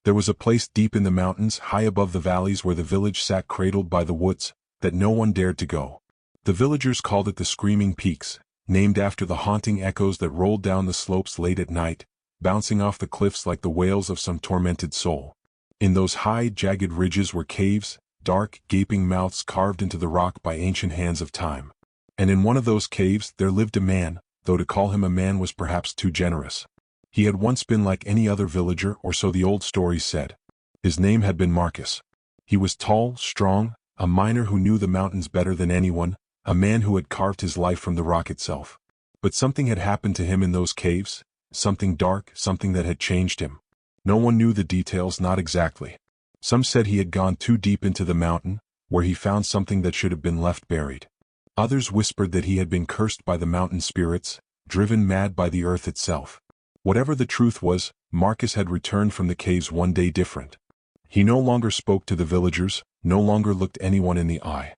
There was a place deep in the mountains, high above the valleys, where the village sat cradled by the woods, that no one dared to go. The villagers called it the Screaming Peaks, named after the haunting echoes that rolled down the slopes late at night, bouncing off the cliffs like the wails of some tormented soul. In those high, jagged ridges were caves, dark, gaping mouths carved into the rock by ancient hands of time. And in one of those caves there lived a man, though to call him a man was perhaps too generous. He had once been like any other villager, or so the old stories said. His name had been Marcus. He was tall, strong, a miner who knew the mountains better than anyone, a man who had carved his life from the rock itself. But something had happened to him in those caves, something dark, something that had changed him. No one knew the details, not exactly. Some said he had gone too deep into the mountain, where he found something that should have been left buried. Others whispered that he had been cursed by the mountain spirits, driven mad by the earth itself. Whatever the truth was, Marcus had returned from the caves one day different. He no longer spoke to the villagers, no longer looked anyone in the eye.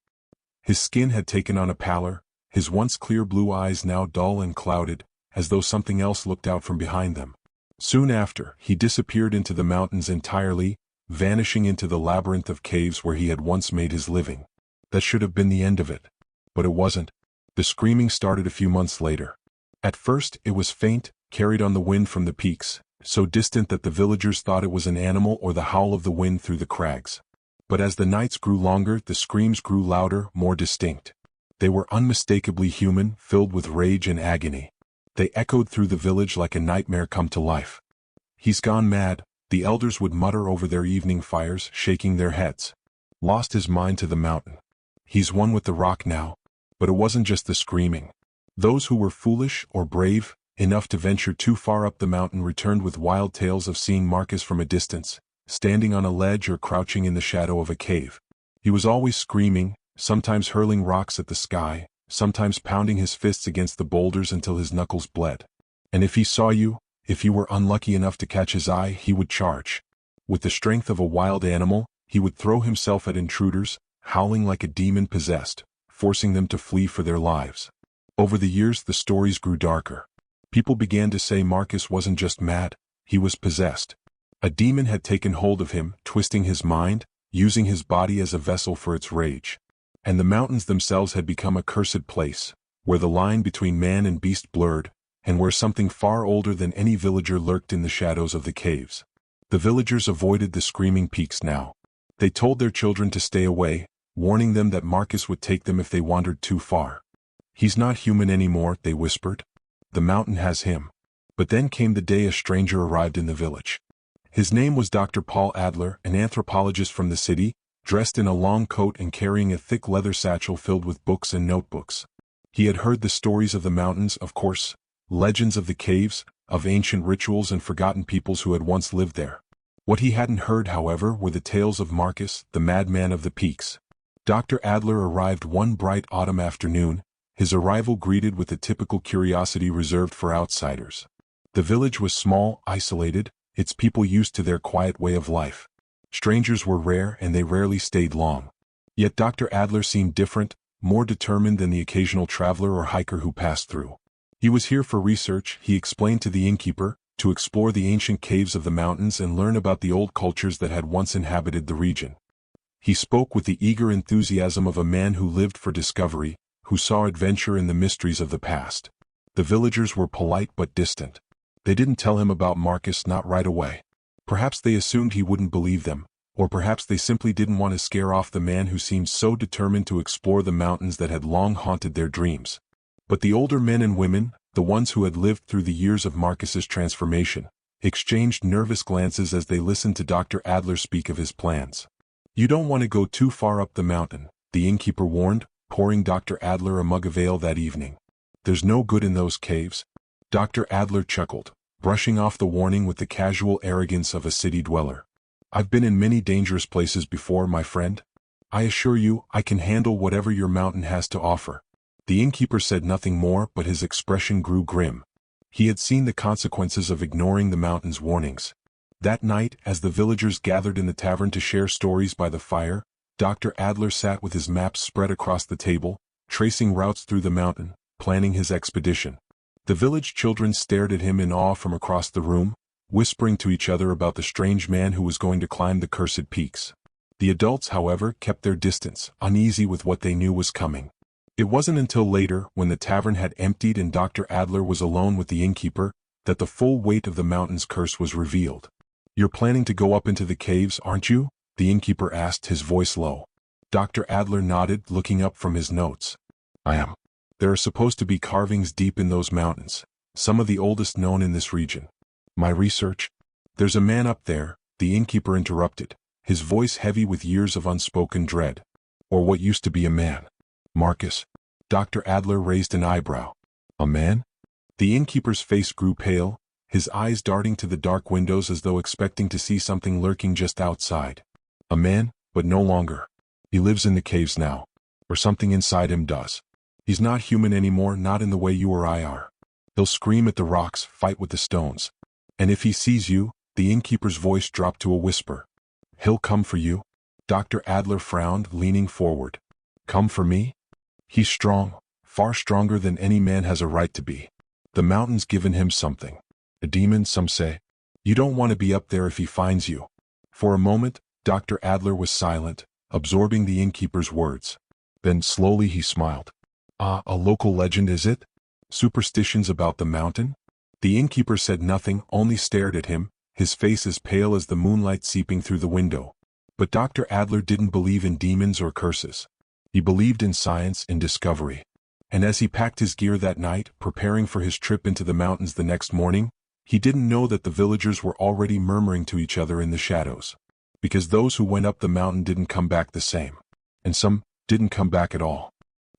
His skin had taken on a pallor, his once clear blue eyes now dull and clouded, as though something else looked out from behind them. Soon after, he disappeared into the mountains entirely, vanishing into the labyrinth of caves where he had once made his living. That should have been the end of it. But it wasn't. The screaming started a few months later. At first, it was faint, carried on the wind from the peaks, so distant that the villagers thought it was an animal or the howl of the wind through the crags. But as the nights grew longer, the screams grew louder, more distinct. They were unmistakably human, filled with rage and agony. They echoed through the village like a nightmare come to life. "He's gone mad," the elders would mutter over their evening fires, shaking their heads. "Lost his mind to the mountain. He's one with the rock now." But it wasn't just the screaming. Those who were foolish or brave enough to venture too far up the mountain returned with wild tales of seeing Marcus from a distance, standing on a ledge or crouching in the shadow of a cave. He was always screaming, sometimes hurling rocks at the sky, sometimes pounding his fists against the boulders until his knuckles bled. And if he saw you, if you were unlucky enough to catch his eye, he would charge. With the strength of a wild animal, he would throw himself at intruders, howling like a demon possessed, forcing them to flee for their lives. Over the years the stories grew darker. People began to say Marcus wasn't just mad, he was possessed. A demon had taken hold of him, twisting his mind, using his body as a vessel for its rage. And the mountains themselves had become a cursed place, where the line between man and beast blurred, and where something far older than any villager lurked in the shadows of the caves. The villagers avoided the Screaming Peaks now. They told their children to stay away, warning them that Marcus would take them if they wandered too far. "He's not human anymore," they whispered. "The mountain has him." But then came the day a stranger arrived in the village. His name was Dr. Paul Adler, an anthropologist from the city, dressed in a long coat and carrying a thick leather satchel filled with books and notebooks. He had heard the stories of the mountains, of course, legends of the caves, of ancient rituals and forgotten peoples who had once lived there. What he hadn't heard, however, were the tales of Marcus, the madman of the peaks. Dr. Adler arrived one bright autumn afternoon, his arrival greeted with the typical curiosity reserved for outsiders. The village was small, isolated, its people used to their quiet way of life. Strangers were rare and they rarely stayed long. Yet Dr. Adler seemed different, more determined than the occasional traveler or hiker who passed through. He was here for research, he explained to the innkeeper, to explore the ancient caves of the mountains and learn about the old cultures that had once inhabited the region. He spoke with the eager enthusiasm of a man who lived for discovery, who saw adventure in the mysteries of the past. The villagers were polite but distant. They didn't tell him about Marcus, not right away. Perhaps they assumed he wouldn't believe them, or perhaps they simply didn't want to scare off the man who seemed so determined to explore the mountains that had long haunted their dreams. But the older men and women, the ones who had lived through the years of Marcus's transformation, exchanged nervous glances as they listened to Dr. Adler speak of his plans. "You don't want to go too far up the mountain," the innkeeper warned, pouring Dr. Adler a mug of ale that evening. "There's no good in those caves." Dr. Adler chuckled, brushing off the warning with the casual arrogance of a city dweller. "I've been in many dangerous places before, my friend. I assure you, I can handle whatever your mountain has to offer." The innkeeper said nothing more, but his expression grew grim. He had seen the consequences of ignoring the mountain's warnings. That night, as the villagers gathered in the tavern to share stories by the fire, Dr. Adler sat with his maps spread across the table, tracing routes through the mountain, planning his expedition. The village children stared at him in awe from across the room, whispering to each other about the strange man who was going to climb the cursed peaks. The adults, however, kept their distance, uneasy with what they knew was coming. It wasn't until later, when the tavern had emptied and Dr. Adler was alone with the innkeeper, that the full weight of the mountain's curse was revealed. "You're planning to go up into the caves, aren't you?" the innkeeper asked, his voice low. Dr. Adler nodded, looking up from his notes. "I am. There are supposed to be carvings deep in those mountains, some of the oldest known in this region. My research—" "There's a man up there," the innkeeper interrupted, his voice heavy with years of unspoken dread. "Or what used to be a man." "Marcus?" Dr. Adler raised an eyebrow. "A man?" The innkeeper's face grew pale, his eyes darting to the dark windows as though expecting to see something lurking just outside. "A man, but no longer. He lives in the caves now. Or something inside him does. He's not human anymore, not in the way you or I are. He'll scream at the rocks, fight with the stones. And if he sees you," the innkeeper's voice dropped to a whisper, "he'll come for you." Dr. Adler frowned, leaning forward. "Come for me? He's strong, far stronger than any man has a right to be. The mountain's given him something. A demon, some say. You don't want to be up there if he finds you." For a moment, Dr. Adler was silent, absorbing the innkeeper's words. Then slowly he smiled. "Ah, a local legend, is it? Superstitions about the mountain?" The innkeeper said nothing, only stared at him, his face as pale as the moonlight seeping through the window. But Dr. Adler didn't believe in demons or curses. He believed in science and discovery. And as he packed his gear that night, preparing for his trip into the mountains the next morning, he didn't know that the villagers were already murmuring to each other in the shadows. Because those who went up the mountain didn't come back the same. And some didn't come back at all.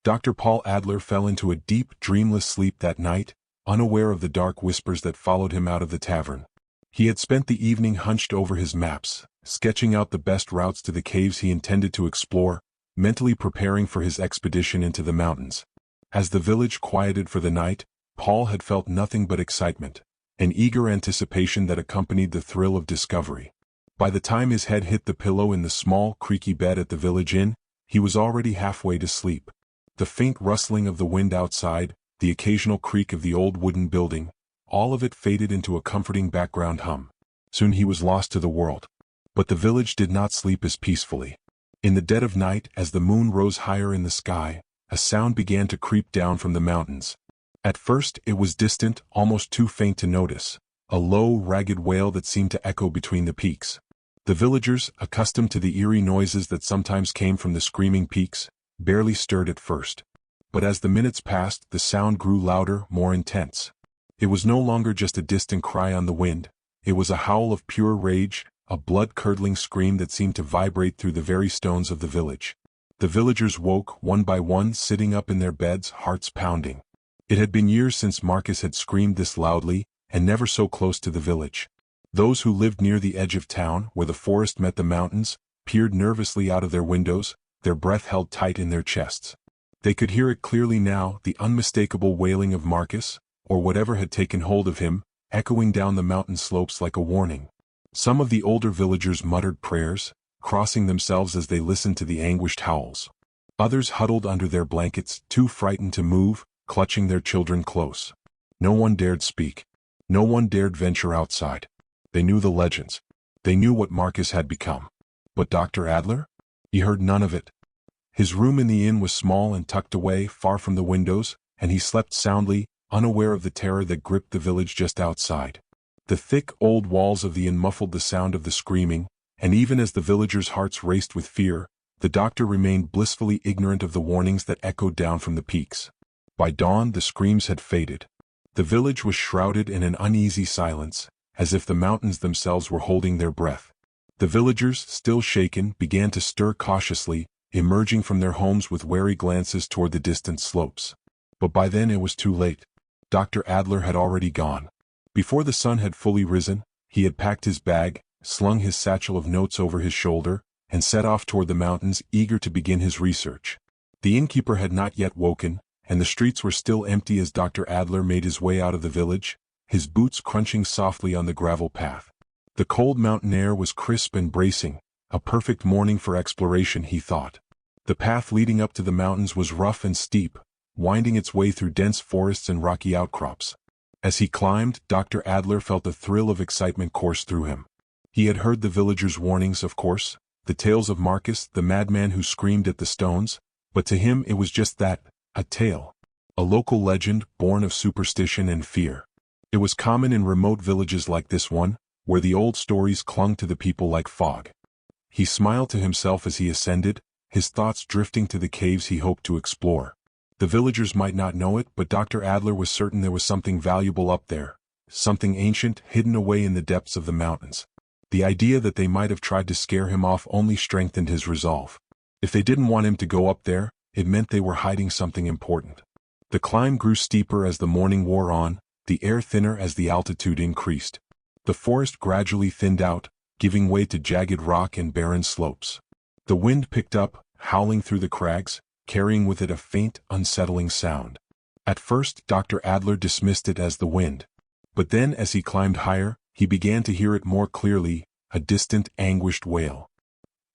Dr. Paul Adler fell into a deep, dreamless sleep that night, unaware of the dark whispers that followed him out of the tavern. He had spent the evening hunched over his maps, sketching out the best routes to the caves he intended to explore, mentally preparing for his expedition into the mountains. As the village quieted for the night, Paul had felt nothing but excitement, an eager anticipation that accompanied the thrill of discovery. By the time his head hit the pillow in the small, creaky bed at the village inn, he was already halfway to sleep. The faint rustling of the wind outside, the occasional creak of the old wooden building, all of it faded into a comforting background hum. Soon he was lost to the world. But the village did not sleep as peacefully. In the dead of night, as the moon rose higher in the sky, a sound began to creep down from the mountains. At first it was distant, almost too faint to notice, a low, ragged wail that seemed to echo between the peaks. The villagers, accustomed to the eerie noises that sometimes came from the screaming peaks, barely stirred at first. But as the minutes passed, the sound grew louder, more intense. It was no longer just a distant cry on the wind. It was a howl of pure rage, a blood-curdling scream that seemed to vibrate through the very stones of the village. The villagers woke, one by one, sitting up in their beds, hearts pounding. It had been years since Marcus had screamed this loudly, and never so close to the village. Those who lived near the edge of town, where the forest met the mountains, peered nervously out of their windows, their breath held tight in their chests. They could hear it clearly now, the unmistakable wailing of Marcus, or whatever had taken hold of him, echoing down the mountain slopes like a warning. Some of the older villagers muttered prayers, crossing themselves as they listened to the anguished howls. Others huddled under their blankets, too frightened to move, clutching their children close. No one dared speak. No one dared venture outside. They knew the legends. They knew what Marcus had become. But Dr. Adler? He heard none of it. His room in the inn was small and tucked away, far from the windows, and he slept soundly, unaware of the terror that gripped the village just outside. The thick, old walls of the inn muffled the sound of the screaming, and even as the villagers' hearts raced with fear, the doctor remained blissfully ignorant of the warnings that echoed down from the peaks. By dawn, the screams had faded. The village was shrouded in an uneasy silence, as if the mountains themselves were holding their breath. The villagers, still shaken, began to stir cautiously, emerging from their homes with wary glances toward the distant slopes. But by then it was too late. Dr. Adler had already gone. Before the sun had fully risen, he had packed his bag, slung his satchel of notes over his shoulder, and set off toward the mountains, eager to begin his research. The innkeeper had not yet woken, and the streets were still empty as Dr. Adler made his way out of the village, his boots crunching softly on the gravel path. The cold mountain air was crisp and bracing, a perfect morning for exploration, he thought. The path leading up to the mountains was rough and steep, winding its way through dense forests and rocky outcrops. As he climbed, Dr. Adler felt a thrill of excitement course through him. He had heard the villagers' warnings, of course, the tales of Marcus, the madman who screamed at the stones, but to him it was just that, a tale. A local legend born of superstition and fear. It was common in remote villages like this one, where the old stories clung to the people like fog. He smiled to himself as he ascended, his thoughts drifting to the caves he hoped to explore. The villagers might not know it, but Dr. Adler was certain there was something valuable up there, something ancient hidden away in the depths of the mountains. The idea that they might have tried to scare him off only strengthened his resolve. If they didn't want him to go up there, it meant they were hiding something important. The climb grew steeper as the morning wore on, the air thinner as the altitude increased. The forest gradually thinned out, giving way to jagged rock and barren slopes. The wind picked up, howling through the crags, carrying with it a faint, unsettling sound. At first, Dr. Adler dismissed it as the wind. But then as he climbed higher, he began to hear it more clearly, a distant, anguished wail.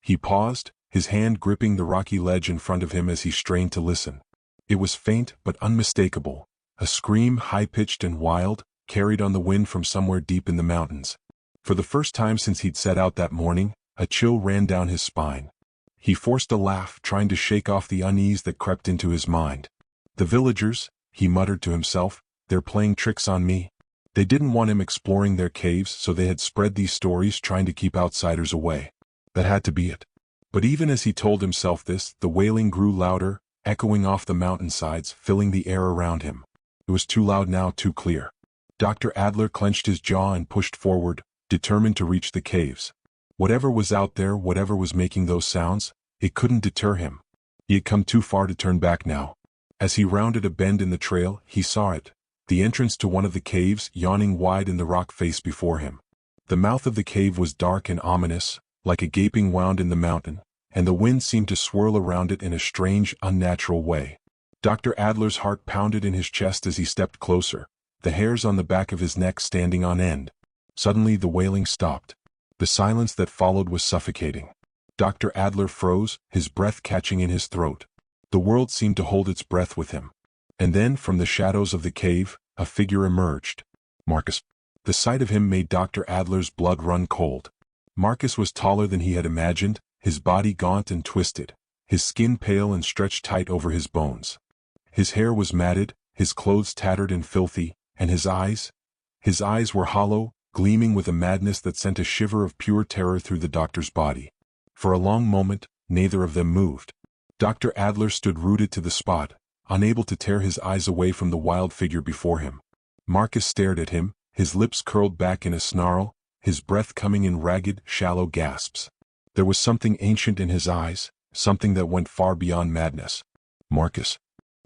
He paused, his hand gripping the rocky ledge in front of him as he strained to listen. It was faint but unmistakable, a scream high-pitched and wild, carried on the wind from somewhere deep in the mountains. For the first time since he'd set out that morning, a chill ran down his spine. He forced a laugh, trying to shake off the unease that crept into his mind. The villagers, he muttered to himself, they're playing tricks on me. They didn't want him exploring their caves, so they had spread these stories trying to keep outsiders away. That had to be it. But even as he told himself this, the wailing grew louder, echoing off the mountainsides, filling the air around him. It was too loud now, too clear. Dr. Adler clenched his jaw and pushed forward, determined to reach the caves. Whatever was out there, whatever was making those sounds, it couldn't deter him. He had come too far to turn back now. As he rounded a bend in the trail, he saw it, the entrance to one of the caves yawning wide in the rock face before him. The mouth of the cave was dark and ominous, like a gaping wound in the mountain, and the wind seemed to swirl around it in a strange, unnatural way. Dr. Adler's heart pounded in his chest as he stepped closer, the hairs on the back of his neck standing on end. Suddenly the wailing stopped. The silence that followed was suffocating. Dr. Adler froze, his breath catching in his throat. The world seemed to hold its breath with him. And then, from the shadows of the cave, a figure emerged. Marcus. The sight of him made Dr. Adler's blood run cold. Marcus was taller than he had imagined, his body gaunt and twisted, his skin pale and stretched tight over his bones. His hair was matted, his clothes tattered and filthy, and his eyes were hollow, gleaming with a madness that sent a shiver of pure terror through the doctor's body. For a long moment, neither of them moved. Dr. Adler stood rooted to the spot, unable to tear his eyes away from the wild figure before him. Marcus stared at him, his lips curled back in a snarl, his breath coming in ragged, shallow gasps. There was something ancient in his eyes, something that went far beyond madness. Marcus.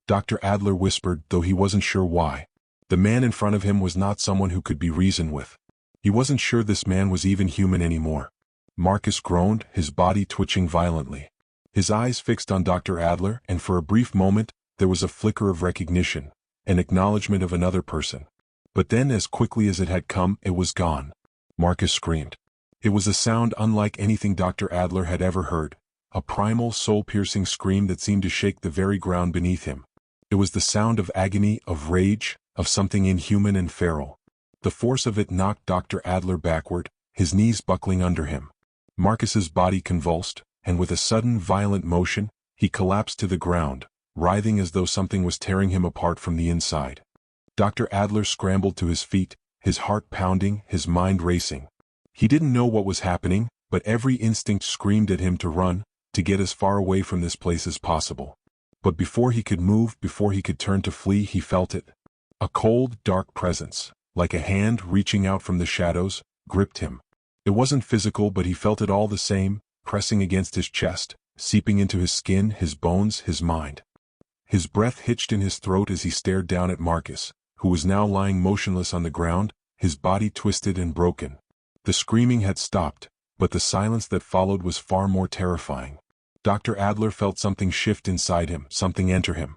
Dr. Adler whispered, though he wasn't sure why. The man in front of him was not someone who could be reasoned with. He wasn't sure this man was even human anymore. Marcus groaned, his body twitching violently. His eyes fixed on Dr. Adler, and for a brief moment, there was a flicker of recognition, an acknowledgement of another person. But then, as quickly as it had come, it was gone. Marcus screamed. It was a sound unlike anything Dr. Adler had ever heard, a primal, soul-piercing scream that seemed to shake the very ground beneath him. It was the sound of agony, of rage, of something inhuman and feral. The force of it knocked Dr. Adler backward, his knees buckling under him. Marcus's body convulsed, and with a sudden, violent motion, he collapsed to the ground, writhing as though something was tearing him apart from the inside. Dr. Adler scrambled to his feet, his heart pounding, his mind racing. He didn't know what was happening, but every instinct screamed at him to run, to get as far away from this place as possible. But before he could move, before he could turn to flee, he felt it. A cold, dark presence, like a hand reaching out from the shadows, gripped him. It wasn't physical, but he felt it all the same, pressing against his chest, seeping into his skin, his bones, his mind. His breath hitched in his throat as he stared down at Marcus, who was now lying motionless on the ground, his body twisted and broken. The screaming had stopped, but the silence that followed was far more terrifying. Dr. Adler felt something shift inside him, something enter him.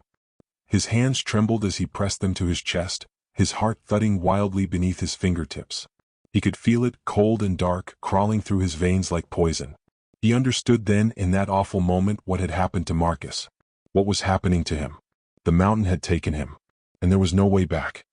His hands trembled as he pressed them to his chest, his heart thudding wildly beneath his fingertips. He could feel it, cold and dark, crawling through his veins like poison. He understood then, in that awful moment, what had happened to Marcus. What was happening to him? The mountain had taken him, and there was no way back.